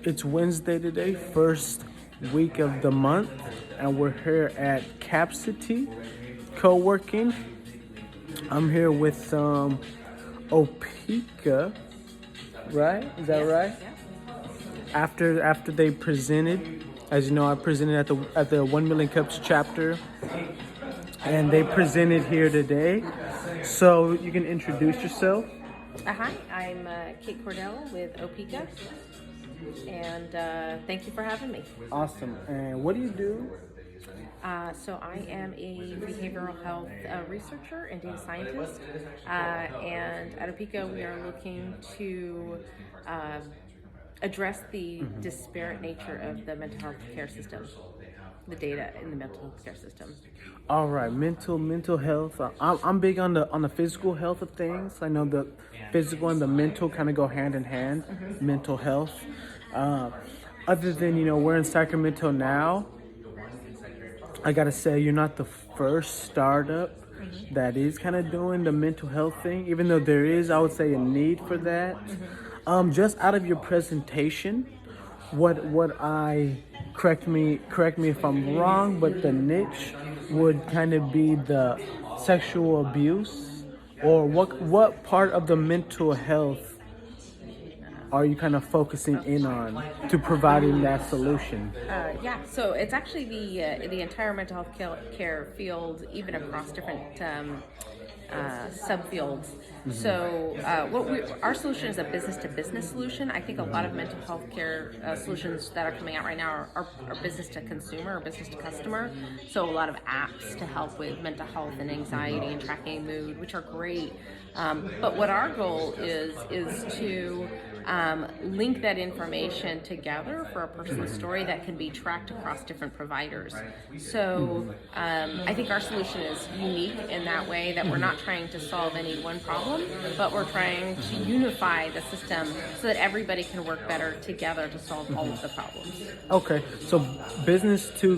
It's Wednesday today, first week of the month, and we're here at Capsity co-working. I'm here with OPEEKA, right? Is that right? After they presented, as you know, I presented at the 1 Million Cups chapter, and they presented here today. So you can introduce yourself. Hi, I'm Kate Cordell with OPEEKA, and thank you for having me. Awesome. And what do you do? So I am a behavioral health researcher and data scientist, and at OPEEKA we are looking to address the disparate nature of the mental health care system, the data in the mental health care system. All right, mental health. I'm big on the physical health of things. I know the physical and the mental kind of go hand in hand. Mental health. Other than we're in Sacramento now, I gotta say you're not the first startup that is kind of doing the mental health thing. Even though there is, I would say, a need for that. Just out of your presentation, what I correct me if I'm wrong, but the niche would kind of be the sexual abuse, or what part of the mental health are you kind of focusing in on to providing that solution? So it's actually the entire mental health care field, even across different subfields. So our solution is a business-to-business solution. I think a lot of mental health care solutions that are coming out right now are business-to-consumer or business-to-customer. So a lot of apps to help with mental health and anxiety and tracking mood, which are great. But what our goal is to link that information together for a personal story that can be tracked across different providers. So I think our solution is unique in that way, that we're not trying to solve any one problem, but we're trying to unify the system so that everybody can work better together to solve all of the problems. Okay, so business to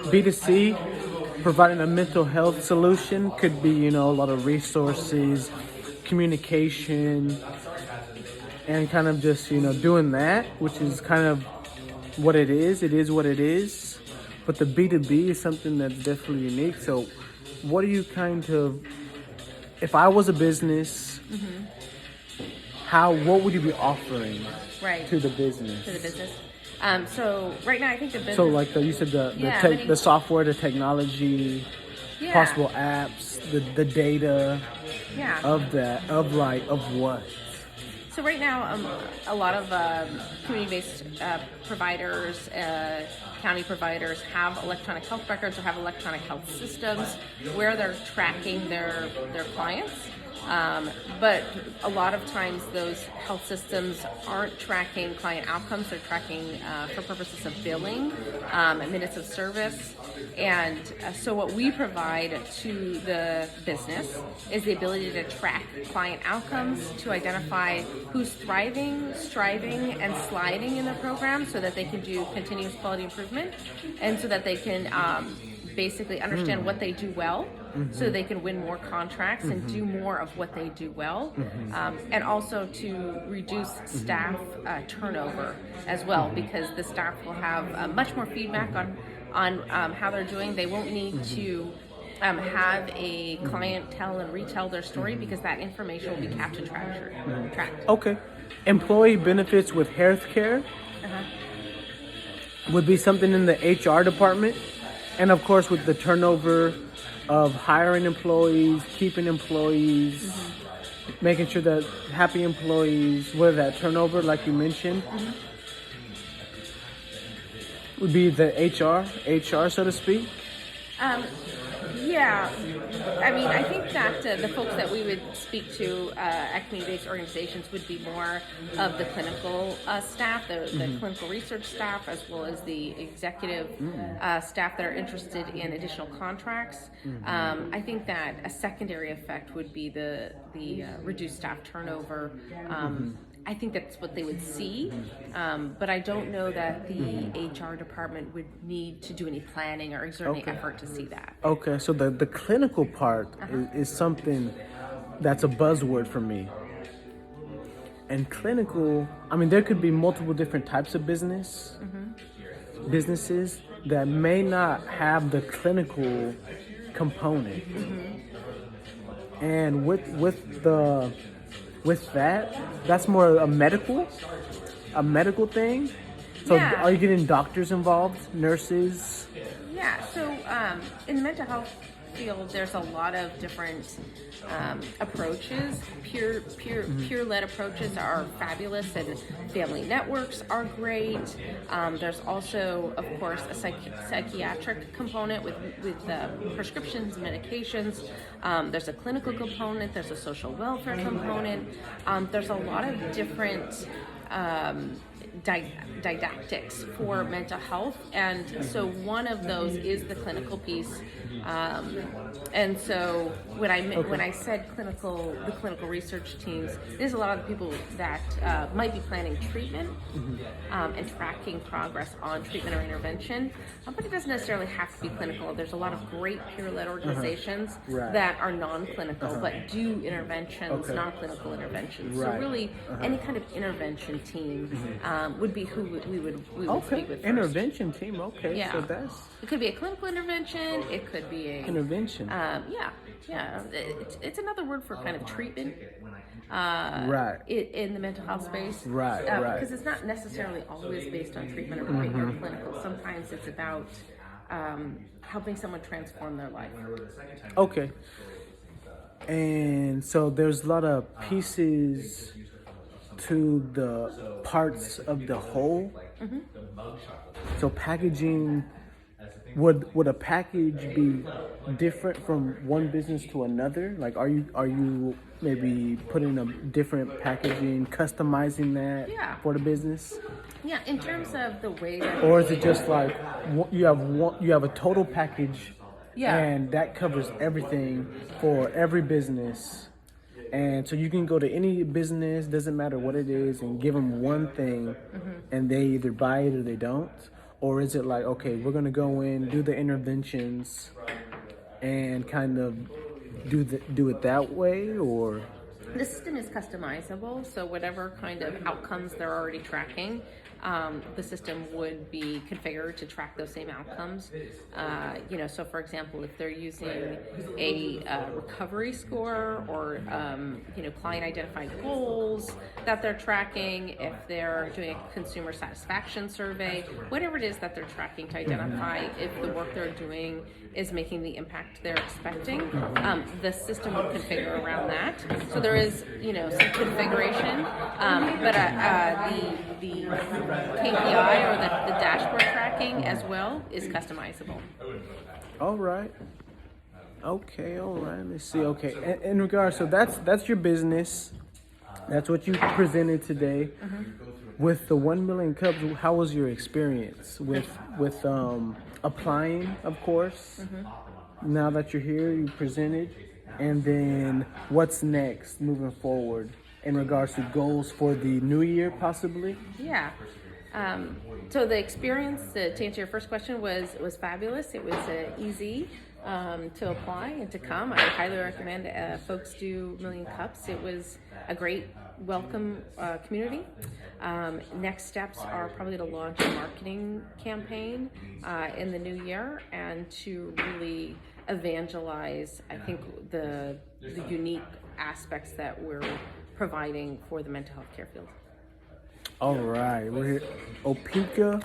B2C, providing a mental health solution could be a lot of resources, communication, and kind of just doing that, which is kind of what it is. It is what it is. But the B2B is something that's definitely unique. So what do you kind of, if I was a business, what would you be offering to the business? To the business. So right now I think the business. So like you said, the software, the technology, possible apps, the data of that, of what? So right now, a lot of community-based providers, county providers have electronic health records or have electronic health systems where they're tracking their clients. But a lot of times those health systems aren't tracking client outcomes. They're tracking for purposes of billing, minutes of service. And so what we provide to the business is the ability to track client outcomes, to identify who's thriving, striving, and sliding in the program so that they can do continuous quality improvement, and so that they can basically understand what they do well, so they can win more contracts and do more of what they do well, and also to reduce staff turnover as well, because the staff will have much more feedback on how they're doing. They won't need to have a client tell and retell their story, because that information will be kept and tracked. Okay. Employee benefits with healthcare would be something in the HR department. And of course, with the turnover of hiring employees, keeping employees, making sure that happy employees, with that turnover, like you mentioned, would be the HR, so to speak. I mean, I think that the folks that we would speak to at community-based organizations would be more of the clinical staff, the clinical research staff, as well as the executive staff that are interested in additional contracts. I think that a secondary effect would be the reduced staff turnover. I think that's what they would see, but I don't know that the HR department would need to do any planning or exert any effort to see that. Okay, so the clinical part is something that's a buzzword for me. And clinical, I mean, there could be multiple different types of businesses that may not have the clinical component. And with that, that's more a medical thing. So Yeah. are you getting doctors involved, nurses? Yeah, so in the mental health field, there's a lot of different approaches. Peer-led approaches are fabulous, and family networks are great. There's also, of course, a psychiatric component with prescriptions, medications. There's a clinical component. There's a social welfare component. There's a lot of different didactics for mental health, and so one of those is the clinical piece. And so when I said the clinical research teams, there's a lot of people that might be planning treatment and tracking progress on treatment or intervention, but it doesn't necessarily have to be clinical. There's a lot of great peer-led organizations that are non-clinical but do interventions, non-clinical interventions. So really, any kind of intervention team would be who we would speak with first. Intervention team. Okay, Yeah. so that's It could be a clinical intervention. It could be a intervention. It's another word for kind of treatment. In the mental health space. Right. Because it's not necessarily always based on treatment or clinical. Sometimes it's about helping someone transform their life. Okay. And so there's a lot of pieces to the parts of the whole. So packaging, would a package be different from one business to another? Like, are you maybe putting a different packaging, customizing that for the business? Yeah, in terms of the way that, Or is it just like you have a total package, Yeah. and that covers everything for every business? And so you can go to any business, doesn't matter what it is, and give them one thing, and they either buy it or they don't? Or is it like, okay, we're going to go in, do the interventions, and kind of do it that way? Or the system is customizable, so whatever kind of outcomes they're already tracking, the system would be configured to track those same outcomes. So for example, if they're using a recovery score or client identified goals that they're tracking, if they're doing a consumer satisfaction survey, whatever it is that they're tracking to identify if the work they're doing is making the impact they're expecting, the system would configure around that. So there is, some configuration, but the KPI or the dashboard tracking as well is customizable. all right. Okay, all right. Let's see. Okay, in regards, so that's your business. That's what you presented today. With the 1 million cups, how was your experience with applying? Of course. Now that you're here, you presented, and then what's next moving forward in regards to goals for the new year, possibly? Yeah. So the experience, to answer your first question, was fabulous. It was easy to apply and to come. I highly recommend folks do Million Cups. It was a great welcome community. Next steps are probably to launch a marketing campaign in the new year and to really evangelize, I think, the unique aspects that we're providing for the mental health care field. All right, we're here. OPEEKA.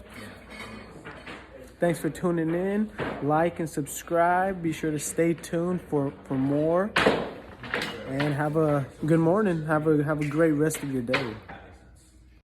Thanks for tuning in. Like and subscribe. Be sure to stay tuned for more. And have a good morning. Have a great rest of your day.